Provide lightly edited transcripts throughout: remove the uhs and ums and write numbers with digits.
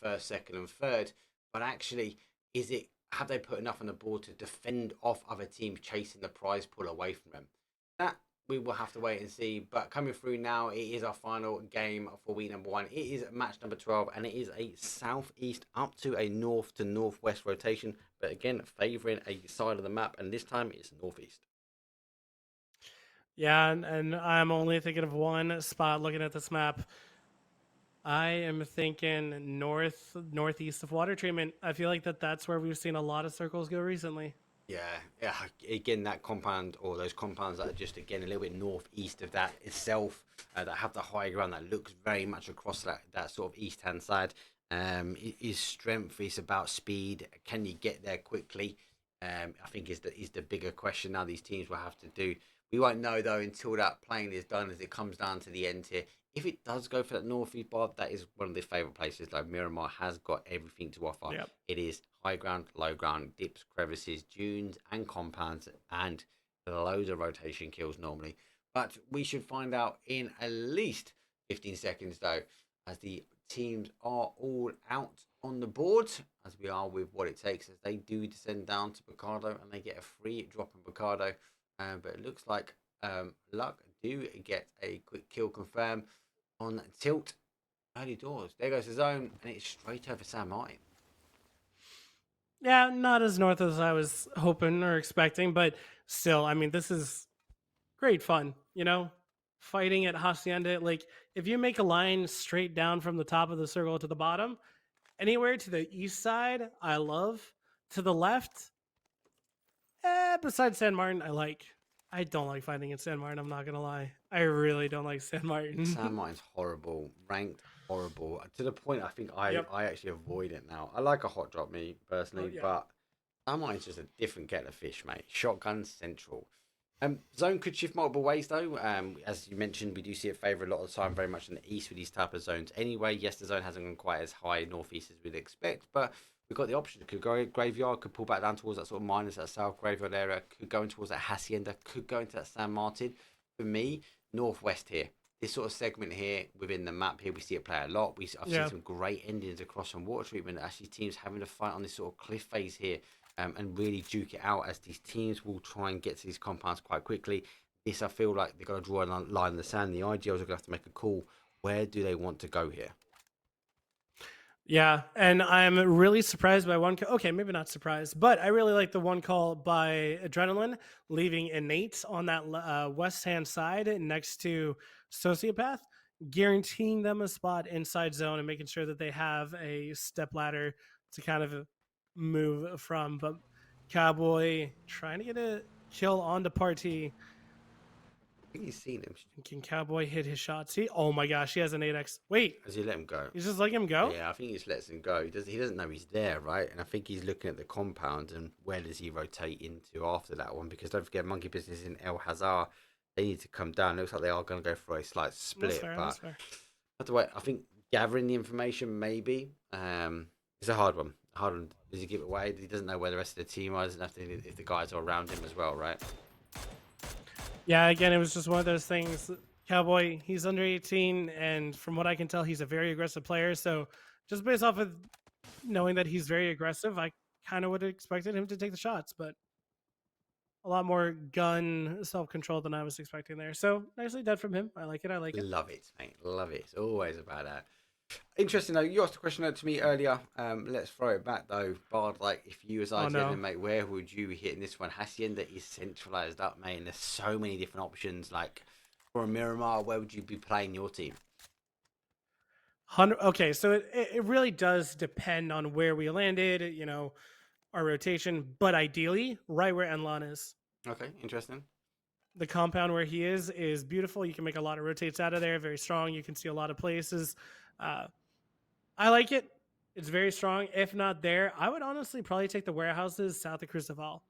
first, second, and third. But actually, have they put enough on the board to defend off other teams chasing the prize pool away from them? That we will have to wait and see. But coming through now, it is our final game for week number 1. It is match number 12, and it is a southeast up to a north to northwest rotation. But again, favouring a side of the map, and this time it's northeast. Yeah, and I'm only thinking of one spot looking at this map. I am thinking northeast of water treatment. I feel like that's where we've seen a lot of circles go recently. Yeah. Again, that compound or those compounds that are just again a little bit northeast of that itself, that have the high ground that looks very much across that sort of east hand side. It is strength. It's about speed. Can you get there quickly? I think is the bigger question now. These teams will have to do. We won't know though until that playing is done, as it comes down to the end here. If it does go for that northeast bar, that is one of the favourite places. Like Miramar has got everything to offer. Yep. It is high ground, low ground, dips, crevices, dunes, and compounds, and loads of rotation kills normally. But we should find out in at least 15 seconds though, as the teams are all out on the board, as we are with what it takes, as they do descend down to Picardo and they get a free drop in Picardo. But it looks like Luck do get a quick kill confirm on Tilt early doors. There goes the zone, and it's straight over San Martin. Yeah, not as north as I was hoping or expecting, but still, I mean, this is great fun, fighting at Hacienda. Like, if you make a line straight down from the top of the circle to the bottom, anywhere to the east side, I love. To the left, besides San Martin, I don't like fighting in San Martin. I'm not gonna lie. I really don't like San Martin. San Martin's horrible, ranked horrible to the point I think Yep. I actually avoid it now. I like a hot drop me personally, Yeah. but San Martin's just a different kettle of fish, mate. Shotgun central. Zone could shift multiple ways though. As you mentioned, we do see it favour a lot of the time, very much in the east with these type of zones. Anyway, yes, the zone hasn't gone quite as high northeast as we'd expect, but we've got the option. Could go graveyard, could pull back down towards that sort of minus, that south graveyard area, could go in towards that Hacienda, could go into that San Martin. For me, northwest here. This sort of segment here within the map here, we see it play a lot. I've seen some great endings across from water treatment. Actually, teams having to fight on this sort of cliff phase here. And really duke it out, as these teams will try and get to these compounds quite quickly. This, I feel like they've got to draw a line in the sand. The IGLs are going to have to make a call. Where do they want to go here? Yeah, and I'm really surprised by one. Okay, maybe not surprised, but I really like the one call by Adrenaline, leaving Innate on that west hand side next to Sociopath, guaranteeing them a spot inside zone and making sure that they have a step ladder to kind of move from. But Cowboy trying to get a kill on the party. I think he's seen him. Can Cowboy hit his shots? Oh my gosh, he has an 8x. Wait, Does he let him go? he's just letting him go? Yeah, I think he just lets him go. He doesn't know he's there, right? And I think he's looking at the compound and where does he rotate into after that one? Because don't forget, Monkey Business in El Hazar, they need to come down. It looks like they are going to go for a slight split. That's fair. I think gathering the information maybe is a hard one. Does he give it away? He doesn't know where the rest of the team are. Doesn't have to if the guys are around him as well, right? Yeah, again, it was just one of those things. Cowboy, he's under 18, and from what I can tell, he's a very aggressive player. So just based off of knowing that he's very aggressive, I kind of would have expected him to take the shots, but a lot more gun self-control than I was expecting there. So nicely done from him. I like it. Love it, mate. Love it. It's always about that. Interesting though, you asked a question to me earlier. Let's throw it back though. Bard, like if you was IGN, mate, where would you be hitting this one? Hacienda is centralized up, mate, and there's so many different options. Like for a Miramar, where would you be playing your team? Okay, so it really does depend on where we landed, our rotation, but ideally right where Enlon is. Okay, interesting. The compound where he is beautiful. You can make a lot of rotates out of there, very strong. You can see a lot of places. I like it. It's very strong. If not there, I would honestly probably take the warehouses south of Cristoval.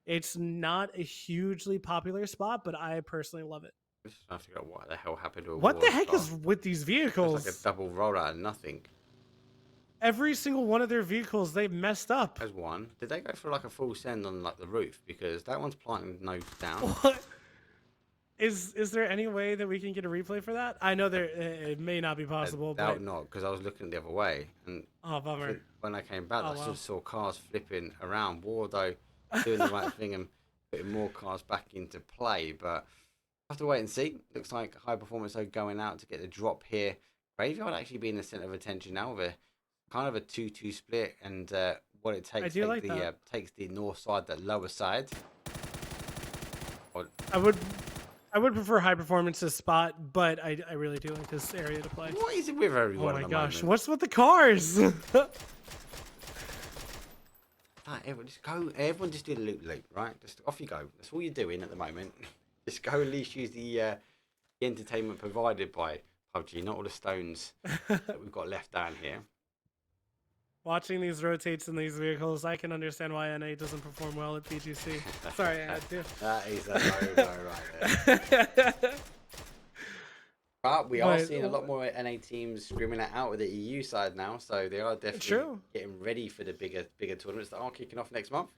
It's not a hugely popular spot, but I personally love it. I just have to go, what the hell happened to what the heck is with these vehicles? It's like a double roll out of nothing. Every single one of their vehicles, they've messed up. There's one. Did they go for like a full send on like the roof? Because that one's planting nose down. What? Is there any way that we can get a replay for that? I know there it may not be I possible, but doubt not, because I was looking the other way, and oh I bummer. think when I came back, Oh I still wow. saw cars flipping around. Wardo doing the right thing and putting more cars back into play, but have to wait and see. Looks like High Performance are going out to get the drop here. Graveyard actually being the centre of attention now with a kind of a 2-2 split, and what it I takes do like that. takes the north side, the lower side. Or, I would prefer high performance to spot, but I really do like this area to play. what is it with Oh everyone my at the gosh, moment? what's with the cars? Everyone just go. Everyone just do the loop loop, right? Just off you go. That's all you're doing at the moment. Just go at least use the entertainment provided by PUBG, not all the stones that we've got left down here. Watching these rotates in these vehicles, I can understand why NA doesn't perform well at PGC. Sorry, I had to. That is a no-go right there. But we are seeing a lot more NA teams screaming it out with the EU side now, so they are definitely getting ready for the bigger tournaments that are kicking off next month.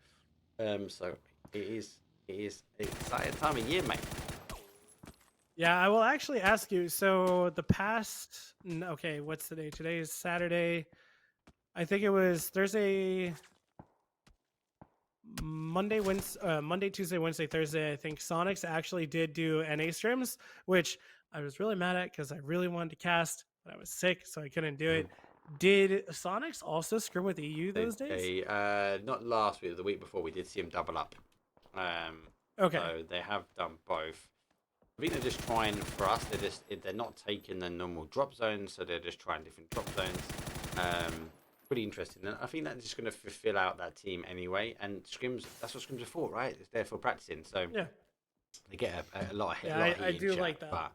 So it is an exciting time of year, mate. Yeah, I will actually ask you. So the past, okay, what's today? Today is Saturday. I think it was Thursday, Monday, Tuesday, Wednesday, Thursday. I think Sonics actually did do NA streams, which I was really mad at because I really wanted to cast, but I was sick, so I couldn't do it. Did Sonics also scrim with EU those days? Not last week, the week before, we did see them double up. Okay. So they have done both. I think they're just trying for us. They're not taking the normal drop zones, so they're just trying different drop zones. Pretty interesting. And I think that's just going to fulfill out that team anyway. And scrims, that's what scrims are for, right? It's there for practicing. So yeah, they get a lot of hit. Yeah, I do like that. But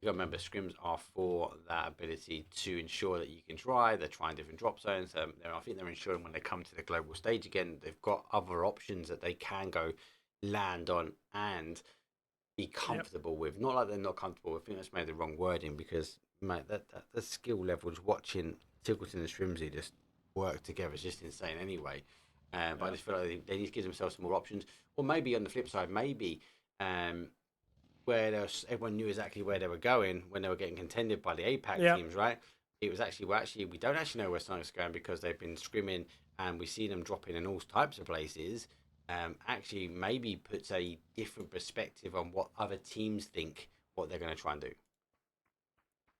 you got to remember, scrims are for that ability to ensure that you can try. They're trying different drop zones. I think they're ensuring when they come to the global stage again, they've got other options that they can go land on and be comfortable with. Not like they're not comfortable. I think that's maybe the wrong wording, because mate, that the skill levels watching Tickleton and Strimsy just work together is just insane anyway. But I just feel like they need to give themselves some more options. Or maybe on the flip side, maybe where everyone knew exactly where they were going when they were getting contended by the APAC teams, right? It was we don't actually know where Sonic's going because they've been scrimming and we see them dropping in all types of places. Actually maybe puts a different perspective on what other teams think what they're going to try and do.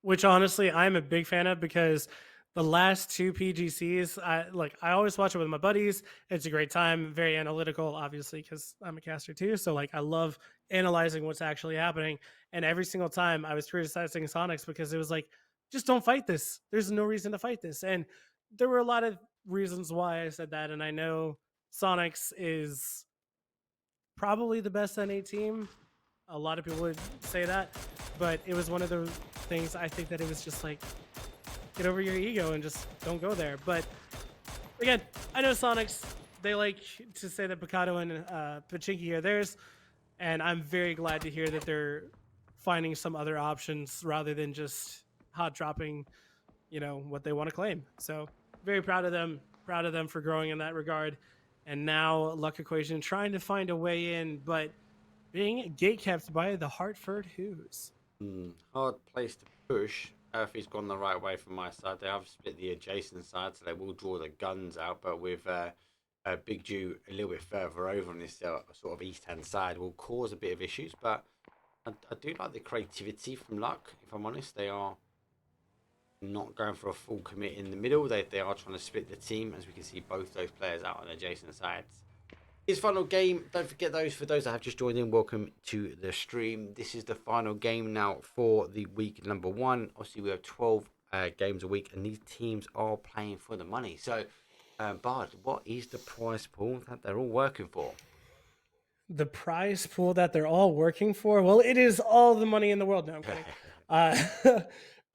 Which honestly, I'm a big fan of, because the last two PGCs, I always watch it with my buddies. It's a great time, very analytical, obviously, because I'm a caster too. So I love analyzing what's actually happening. And every single time I was criticizing Sonics because it was like, just don't fight this. There's no reason to fight this. And there were a lot of reasons why I said that. And I know Sonics is probably the best NA team. A lot of people would say that, but it was one of the things. I think that it was just like, get over your ego and just don't go there. But again, I know Sonics, they like to say that Picado and Pachinki are theirs, and I'm very glad to hear that they're finding some other options rather than just hot dropping, what they want to claim. So very proud of them for growing in that regard. And now Luck Equation trying to find a way in, but being gatekept by the Hartford Who's. Hard place to push. Earthy's gone the right way from my side. They have split the adjacent side, so they will draw the guns out. But with Big Jew a little bit further over on this sort of east-hand side, will cause a bit of issues. But I do like the creativity from Luck, if I'm honest. They are not going for a full commit in the middle. They are trying to split the team, as we can see both those players out on adjacent sides. His final game, don't forget for those that have just joined in, welcome to the stream. This is the final game now for the week number 1. Obviously, we have 12 games a week, and these teams are playing for the money. So, Bard, what is the prize pool that they're all working for? The prize pool that they're all working for? Well, it is all the money in the world. No, I'm kidding.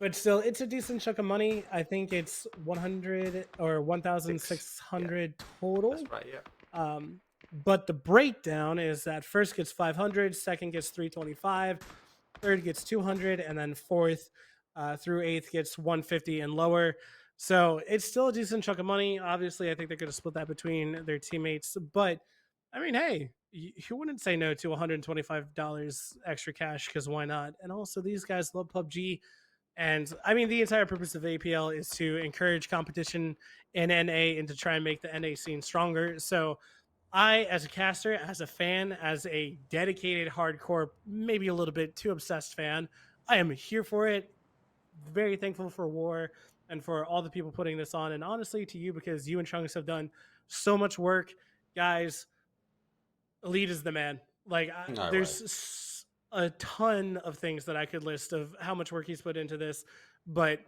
But still, it's a decent chunk of money. I think it's 100 or 1,600 total. That's right, yeah. But the breakdown is that first gets 500, second gets 325, third gets 200, and then fourth through eighth gets 150 and lower. So it's still a decent chunk of money. Obviously, I think they're going to split that between their teammates. But I mean, hey, you wouldn't say no to $125 extra cash because why not? And also, these guys love PUBG. And I mean, the entire purpose of APL is to encourage competition in NA and to try and make the NA scene stronger. So, I, as a caster, as a fan, as a dedicated, hardcore, maybe a little bit too obsessed fan, I am here for it. Very thankful for War and for all the people putting this on. And honestly, to you, because you and Chunks have done so much work. Guys, Elite is the man. Like, No way. there's a ton of things that I could list of how much work he's put into this. But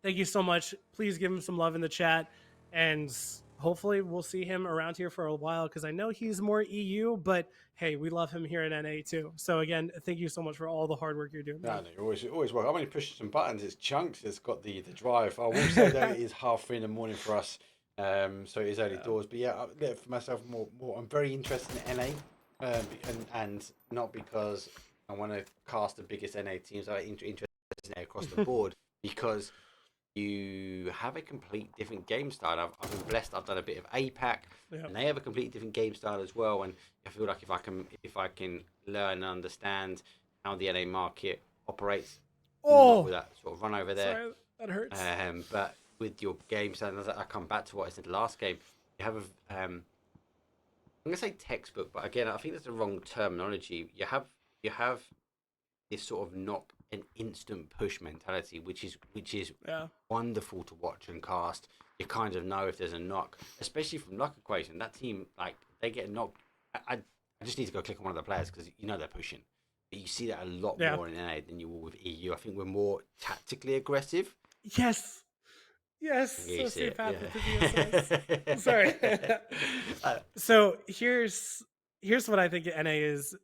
thank you so much. Please give him some love in the chat. And hopefully we'll see him around here for a while because I know he's more EU, but hey, we love him here at NA too. So again, thank you so much for all the hard work you're doing, No, man. no, you're always welcome. I'm only pushing some buttons. It's Chunks that's got the drive. I will say though, it is 3:30 in the morning for us, so it is early Yeah. doors. But yeah, for myself, more. I'm very interested in NA, and not because I want to cast the biggest NA teams. I'm interested in it across the board because you have a complete different game style. I've been blessed. I've done a bit of APAC, Yep. and they have a completely different game style as well. And I feel like if I can learn and understand how the NA market operates, not with Oh, that sort of run over there. sorry, that hurts. But with your game style, and as I come back to what I said last game, you have a I'm gonna say textbook, but again, I think that's the wrong terminology. You have this sort of knock an instant push mentality, which is Yeah. wonderful to watch and cast. You kind of know if there's a knock, especially from Luck Equation. That team, like, they get knocked. I just need to go click on one of the players because you know they're pushing. But you see that a lot Yeah. more in NA than you will with EU. I think we're more tactically aggressive. Yes. Yes. Yeah, you see it. Sociopathic to VSS. Yeah. Sorry. Uh, So here's what I think NA is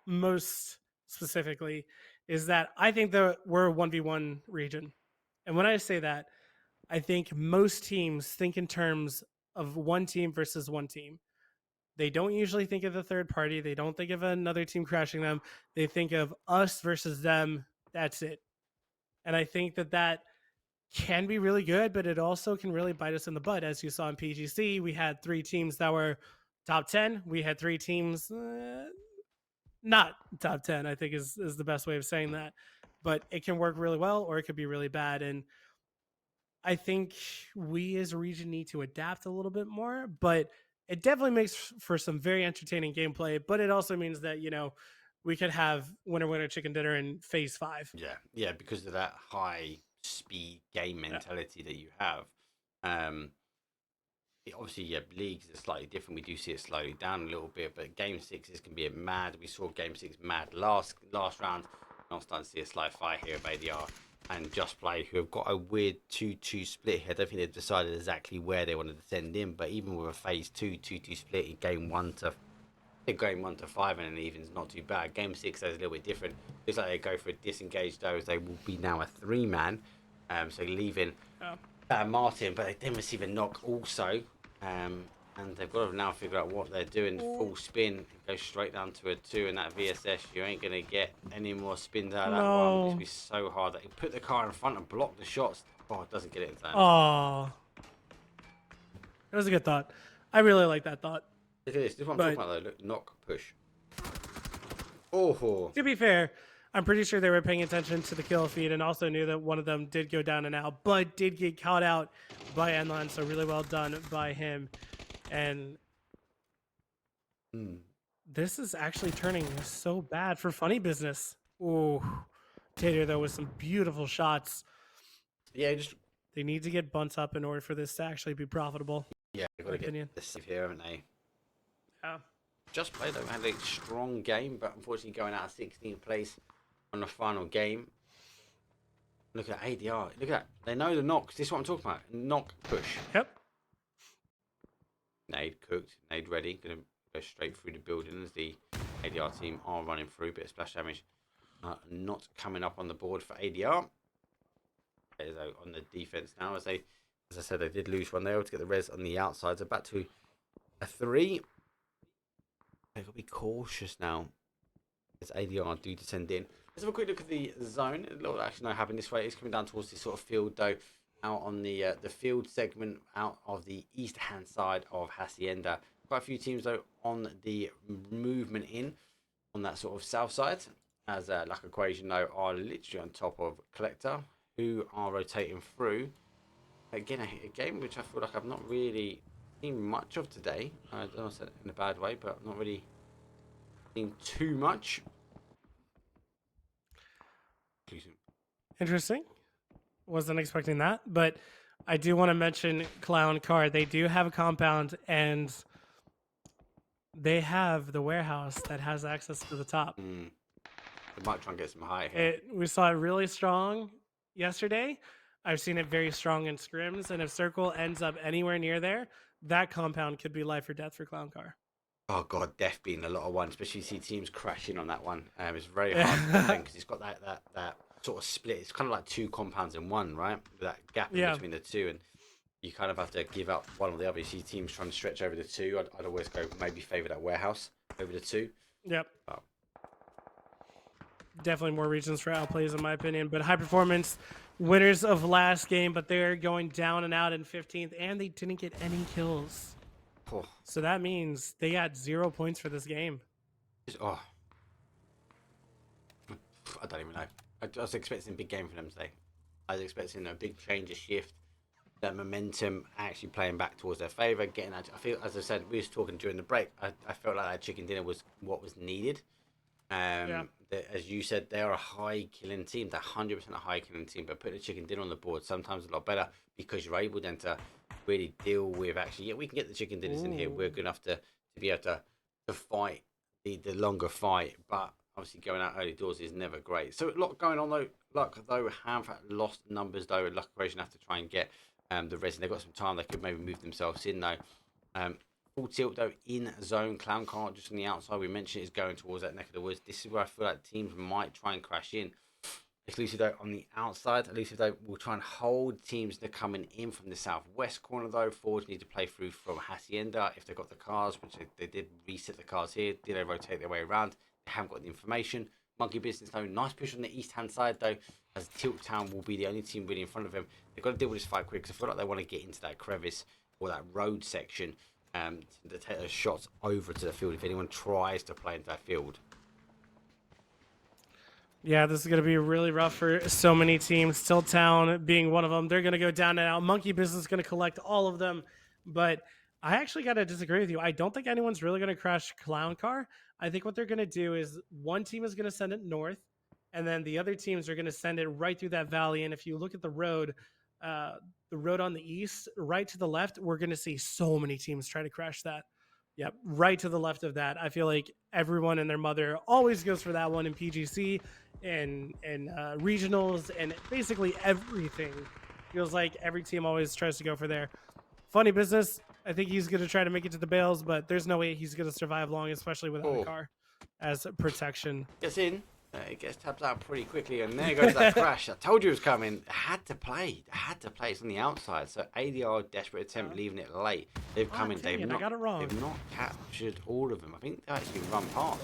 most specifically is that I think that we're a 1v1 region. And when I say that, I think most teams think in terms of one team versus one team. They don't usually think of the third party. They don't think of another team crashing them. They think of us versus them. That's it. And I think that can be really good, but it also can really bite us in the butt. As you saw in PGC, we had 3 teams that were top 10. We had 3 teams not top 10, I think is the best way of saying that. But it can work really well or it could be really bad. And I think we as a region need to adapt a little bit more, but it definitely makes for some very entertaining gameplay. But it also means that, we could have winner, winner, chicken dinner in phase 5. yeah, because of that high speed game Yeah. mentality that you have. Um, obviously, yeah, leagues are slightly different. We do see it slowly down a little bit, but game sixes can be a mad. We saw game six mad last round. I'm starting to see a slight fight here of ADR and Just Play, who have got a weird 2-2 split here. I don't think they've decided exactly where they wanted to send in, but even with a phase 2-2 split in game 1 to 5 and an even's not too bad. Game 6 is a little bit different. Looks like they go for a disengaged though, as they will be now a 3-man. So leaving Martin, but they didn't receive a knock also. And they've got to now figure out what they're doing. Full spin, go straight down to a 2, and that VSS, you ain't going to get any more spins out of that one. It's going to be so hard. They put the car in front and block the shots. Oh, it doesn't get it in time. Oh, that was a good thought. I really like that thought. Look at this. This is what I'm talking about though. Look, knock, push. Oh. To be fair, I'm pretty sure they were paying attention to the kill feed and also knew that one of them did go down and out, but did get caught out by Enlon, so really well done by him. And this is actually turning so bad for funny business. Ooh, Tater though with some beautiful shots. Yeah, they need to get bunts up in order for this to actually be profitable. Yeah, they've got to get the save here, haven't they? Yeah. Just Play though had a strong game, but unfortunately going out of 16th place on the final game. Look at ADR. Look at that. They know the knocks. This is what I'm talking about. Knock, push. Yep. Nade cooked. Nade ready. Going to go straight through the building as the ADR team are running through. Bit of splash damage. Not coming up on the board for ADR. On the defense now, as I said, they did lose one. They were able to get the res on the outside. So back to a 3. They've got to be cautious now as ADR do descend in. Let's have a quick look at the zone. A little action now happening this way. It's coming down towards this sort of field though. Out on the field segment, out of the east hand side of Hacienda. Quite a few teams though on the movement in on that sort of south side, as Luck Equation though are literally on top of Collector, who are rotating through. Again, a game which I feel like I've not really seen much of today. I don't know if it's in a bad way, but I've not really seen too much. Interesting. Wasn't expecting that, but I do want to mention ClownCar. They do have a compound, and they have the warehouse that has access to the top. They might try and get some high here. We saw it really strong yesterday. I've seen it very strong in scrims, and if Circle ends up anywhere near there, that compound could be life or death for ClownCar. Oh god, death being a lot of one, especially see teams crashing on that one. It's very hard to defend because it's got that sort of split. It's kind of like two compounds in one, right? With that gap in between the two, and you kind of have to give up one or the other. You see teams trying to stretch over the two. I'd always go maybe favour that warehouse over the two. Yep. Oh. Definitely more reasons for outplays in my opinion, but high performance winners of last game, but they're going down and out in 15th, and they didn't get any kills. Oh. So that means they got 0 points for this game. Oh, I don't even know. I was expecting a big game for them today. I was expecting a big change, a shift, that momentum actually playing back towards their favour. Getting, I feel, as I said, we was talking during the break. I felt like that chicken dinner was what was needed. As you said, they are a high killing team. They're 100% a high killing team, but putting a chicken dinner on the board sometimes a lot better because you're able then to really deal with actually, we can get the chicken dinners in here. We're good enough to be able to fight the longer fight, but obviously going out early doors is never great. So a lot going on though. Luck though have lost numbers though. Luck Equation have to try and get the resin. They've got some time. They could maybe move themselves in though. Full tilt though in zone. ClownCar just on the outside. We mentioned is going towards that neck of the woods. This is where I feel like teams might try and crash in. Exclusive though on the outside. Elusive though will try and hold teams that are coming in from the southwest corner though. Forwards need to play through from Hacienda if they've got the cars, which they did reset the cars here. Did they rotate their way around? They haven't got the information. Monkey Business though, nice push on the east hand side though, as Tilt Town will be the only team really in front of them. They've got to deal with this fight quick because I feel like they want to get into that crevice or that road section to take those shots over to the field if anyone tries to play into that field. Yeah, this is going to be really rough for so many teams. Tilt Town being one of them. They're going to go down and out. Monkey Business is going to collect all of them. But I actually got to disagree with you. I don't think anyone's really going to crash ClownCar. I think what they're going to do is one team is going to send it north, and then the other teams are going to send it right through that valley. And if you look at the road on the east, right to the left, we're going to see so many teams try to crash that. Yep, right to the left of that. I feel like everyone and their mother always goes for that one in PGC and regionals and basically everything. Feels like every team always tries to go for there. Funny Business, I think he's going to try to make it to the bales, but there's no way he's going to survive long, especially without a car as protection. Gets in. It gets tapped out pretty quickly, and there goes that crash. I told you it was coming. Had to play. It's on the outside. So ADR, desperate attempt, leaving it late. They've come in. I got it wrong. They've not captured all of them. I think they actually run past.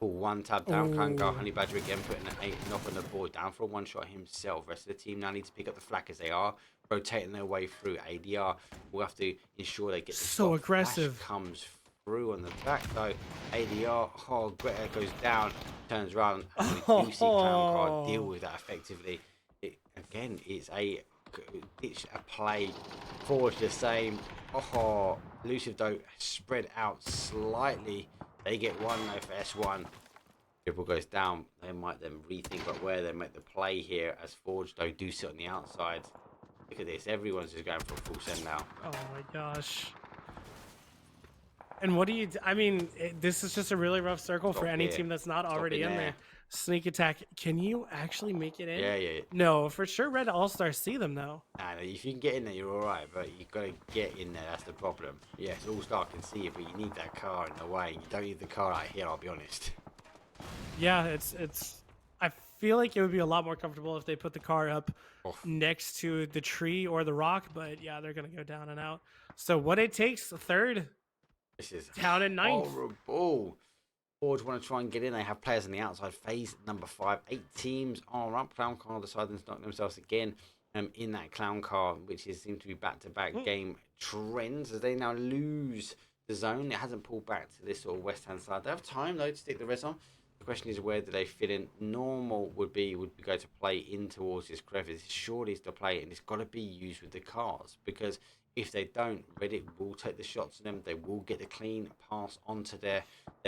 One tab down. ClownCar, Honey Badger again, putting an 8 knock on the board. Down for a one-shot himself. Rest of the team now need to pick up the flak as they are rotating their way through. ADR will have to ensure they get the so aggressive. Flash comes through on the back though. ADR, Greta goes down, turns around, and we do see ClownCar deal with that effectively. It's a play. Forward the same. Elusive though spread out slightly. They get one though for S1. Triple goes down. They might then rethink about where they make the play here as Forge though do sit on the outside. Look at this. Everyone's just going for a full send now. Oh my gosh. And what do you... I mean, this is just a really rough circle for any team that's not already in there. Sneak attack. Can you actually make it in? Yeah. No, for sure Red All-Stars see them, though. Nah, if you can get in there, you're all right. But you got to get in there. That's the problem. Yes, All-Star can see it, but you need that car in the way. You don't need the car out here, I'll be honest. Yeah, it's... I feel like it would be a lot more comfortable if they put the car up next to the tree or the rock. But, yeah, they're going to go down and out. So what it takes, third... This is down in ninth. Horrible. Forge want to try and get in. They have players on the outside. Phase number 5. 8 teams are up. ClownCar deciding to knock themselves again in that ClownCar, which is seem to be back-to-back game trends as they now lose the zone. It hasn't pulled back to this sort of west-hand side. They have time, though, to stick the res on. The question is, where do they fit in? Normal would be go to play in towards this crevice. Surely it's to play it, and it's got to be used with the cars, because if they don't, Reddit will take the shots on them. They will get a clean pass onto their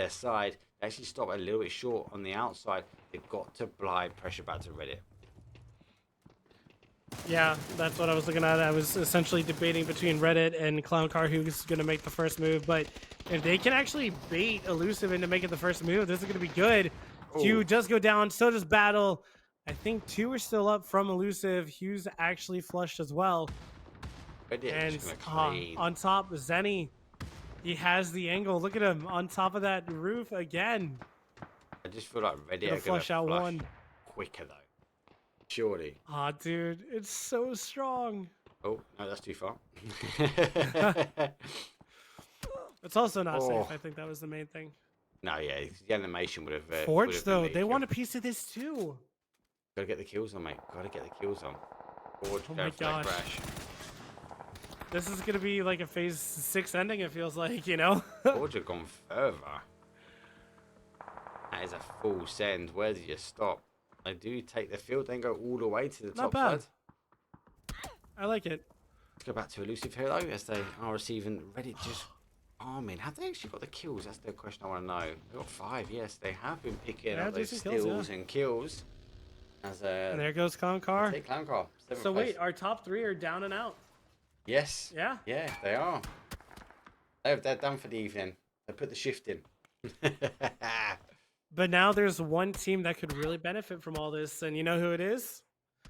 side. They actually stop a little bit short on the outside. They've got to blind pressure back to Reddit. Yeah, that's what I was looking at. I was essentially debating between Reddit and ClownCar who's going to make the first move. But if they can actually bait Elusive into making the first move, this is going to be good. Hugh does go down. So does Battle. I think 2 are still up from Elusive. Hugh's actually flushed as well. Reddit And is clean. on top, Zenny, he has the angle. Look at him on top of that roof again. I just feel like Reddit are going to flush out one quicker, though. Surely. Ah, dude, it's so strong. Oh, no, that's too far. It's also not safe. I think that was the main thing. No, yeah, the animation would have... Forge, though, they want a piece of this, too. Gotta get the kills on, mate. Gotta get the kills on. Forge, oh my gosh. Crash. This is gonna be like a phase 6 ending, it feels like, you know? Forge have gone further. That is a full send. Where did you stop? They do take the field, then go all the way to the top side. I like it. Let's go back to Elusive here, though, as they are receiving Reddit just arming. Have they actually got the kills? That's the question I want to know. They've got 5, yes. They have been picking up those steals and kills. And there goes ClownCar. Take ClownCar. So wait, our top 3 are down and out. Yes. Yeah? Yeah, they are. They're done for the evening. They put the shift in. But now there's one team that could really benefit from all this, and you know who it is?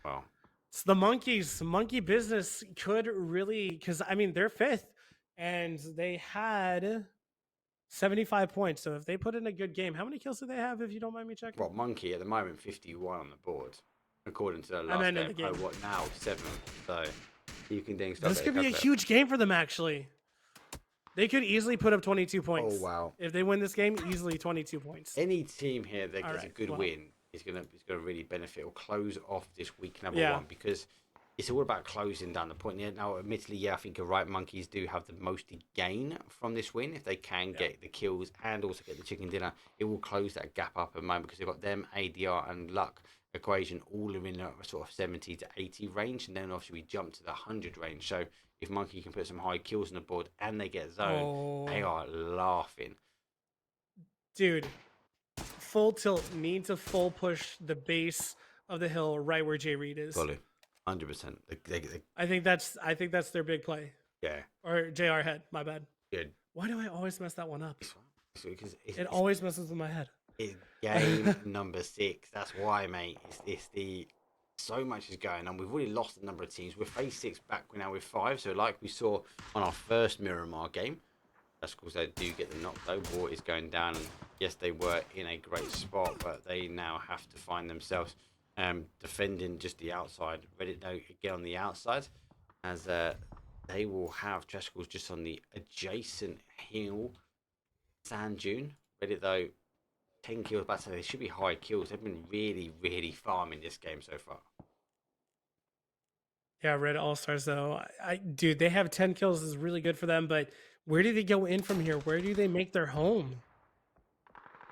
Wow. It's the Monkeys. Monkey Business could really, because, I mean, they're 5th, and they had 75 points. So if they put in a good game, how many kills do they have, if you don't mind me checking? Well, Monkey at the moment, 51 on the board, according to the last game. Oh, what now? 7. So you can ding stuff. This could be a huge game for them, actually. They could easily put up 22 points. Oh, wow. If they win this game, easily 22 points. Any team here that gets a good win is gonna really benefit or close off this week number 1, because it's all about closing down the point. Now, admittedly, yeah, I think you're right. Monkeys do have the most to gain from this win. If they can get the kills and also get the chicken dinner, it will close that gap up at the moment, because they've got them, ADR and luck equation all are in a sort of 70 to 80 range, and then obviously we jump to the 100 range. So if Monkey can put some high kills on the board and they get zone, they are laughing. Dude, full tilt, need to full push the base of the hill right where Jay Reed is. Fully, 100%. I think that's their big play. Yeah. Or JR head. My bad. Good. Why do I always mess that one up? Because it always messes with my head. It's game number 6. That's why, mate. It's the so much is going on. We've already lost a number of teams. We're phase 6 back now with 5. So like we saw on our first Miramar game, that's because they do get the knock though. War is going down. And yes, they were in a great spot, but they now have to find themselves defending just the outside. Reddit though get on the outside, as they will have Trashticals just on the adjacent hill sand dune. Reddit though 10 kills back, so they should be high kills. They've been really farming this game so far. Yeah, Red Allstars though. Dude, they have 10 kills is really good for them, but where do they go in from here? Where do they make their home?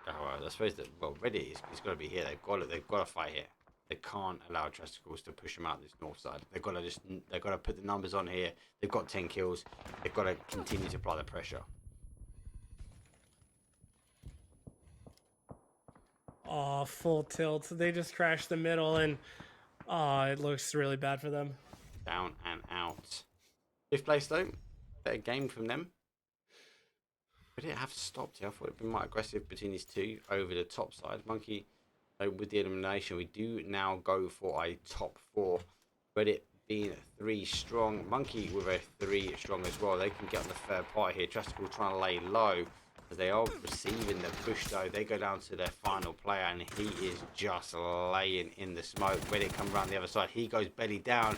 Oh, I suppose that Reddit is got to be here. They've got to fight here. They can't allow Trashticals to push them out this north side. They've got to put the numbers on here. They've got 10 kills. They've got to continue to apply the pressure. Oh, full tilt. They just crashed the middle, and it looks really bad for them. Down and out. 5th place though. Better game from them. But it have stopped here. I thought it'd been more aggressive between these two over the top side. Monkey, with the elimination, we do now go for a top 4. Reddit being 3 strong. Monkey with a 3 strong as well. They can get on the third party here. Trashtical trying to lay low, as they are receiving the push though. They go down to their final player, and he is just laying in the smoke. Reddit come around the other side. He goes belly down.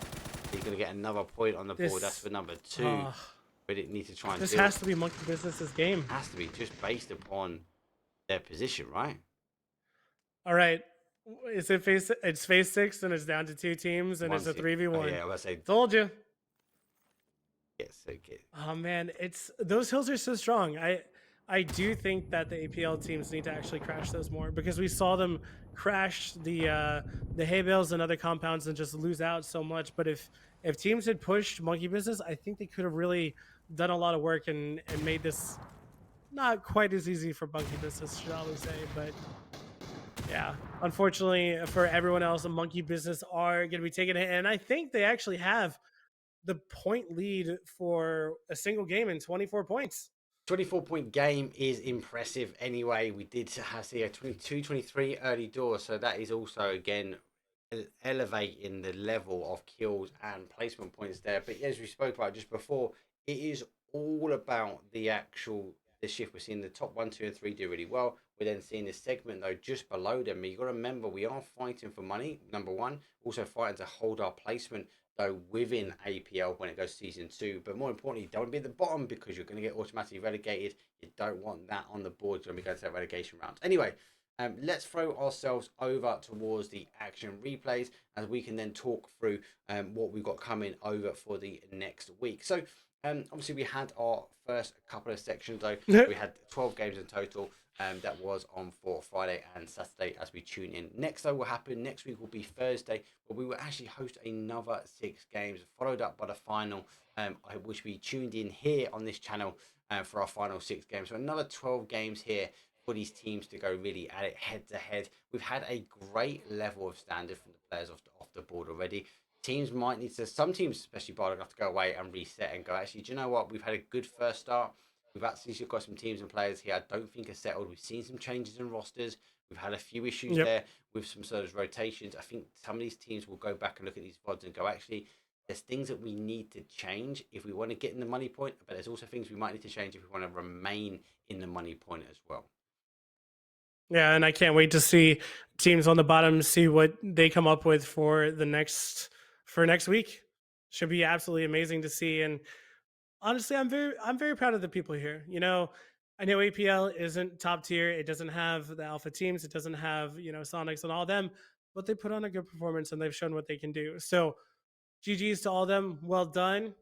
He's going to get another point on the board. That's for number 2. But it needs to try and this has to be Monkey Business's game. Has to be, just based upon their position, right? All right. It's phase 6, and it's down to 2 teams, and it's a 3v1. Yeah, I was say. Told you. get. Oh man, it's those hills are so strong. I do think that the APL teams need to actually crash those more because we saw them crash the hay bales and other compounds and just lose out so much. But if teams had pushed Monkey Business, I think they could have really done a lot of work and made this not quite as easy for Monkey Business, shall we say? But yeah, unfortunately for everyone else, the Monkey Business are going to be taking it, and I think they actually have the point lead for a single game in 24 points. 24-point game is impressive anyway. We did see a 22-23 early door, so that is also again elevating the level of kills and placement points there. But as we spoke about just before, it is all about the shift. We're seeing the top 1, 2, and 3 do really well. We're then seeing this segment though just below them. You've got to remember we are fighting for money, number one, also fighting to hold our placement though within APL when it goes season 2. But more importantly, don't be at the bottom because you're going to get automatically relegated. You don't want that on the board when we go to that relegation round. Anyway, let's throw ourselves over towards the action replays as we can then talk through what we've got coming over for the next week. So obviously we had our first couple of sections though. We had 12 games in total. That was on for Friday and Saturday as we tune in. Next though will happen next week will be Thursday, where we will actually host another 6 games followed up by the final, which we tuned in here on this channel for our final 6 games. So another 12 games here for these teams to go really at it head to head. We've had a great level of standard from the players off the board already. Teams might need to, some teams, especially Bardo, have to go away and reset and go, actually, do you know what? We've had a good first start. We've actually got some teams and players here I don't think are settled. We've seen some changes in rosters. We've had a few issues there with some sort of rotations. I think some of these teams will go back and look at these VODs and go, actually, there's things that we need to change if we want to get in the money point, but there's also things we might need to change if we want to remain in the money point as well. Yeah, and I can't wait to see teams on the bottom see what they come up with for next week. Should be absolutely amazing to see. And honestly, I'm very proud of the people here. You know, I know APL isn't top tier. It doesn't have the alpha teams. It doesn't have, you know, Sonics and all them, but they put on a good performance and they've shown what they can do. So GG's to all of them. Well done.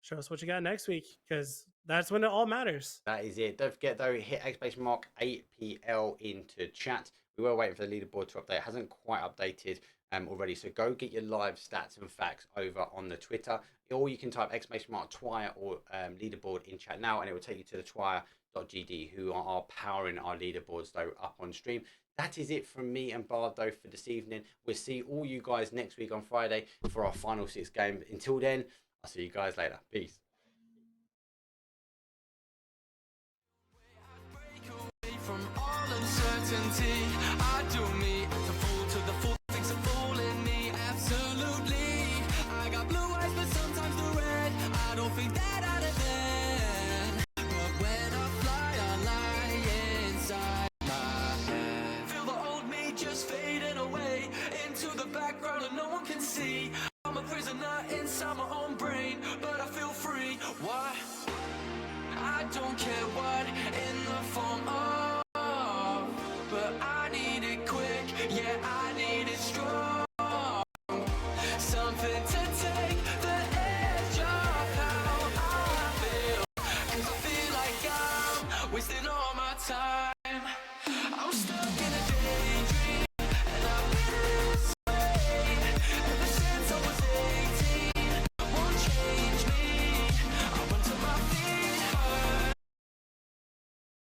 Show us what you got next week because that's when it all matters. That is it. Don't forget though, hit !APL into chat. We were waiting for the leaderboard to update. It hasn't quite updated already. So go get your live stats and facts over on the Twitter. Or you can type !Twire or leaderboard in chat now and it will take you to the twire.gd who are powering our leaderboards though up on stream. That is it from me and Bardo for this evening. We'll see all you guys next week on Friday for our final 6 games. Until then, I'll see you guys later. Peace. From all uncertainty, I do me to fool to the fool thinks of fooling me. Absolutely, I got blue eyes, but sometimes the red. I don't think that out of them. But when I fly, I lie inside my head. Feel the old me just fading away into the background, and no one can see. I'm a prisoner inside my own brain, but I feel free. Why? I don't care what in the form of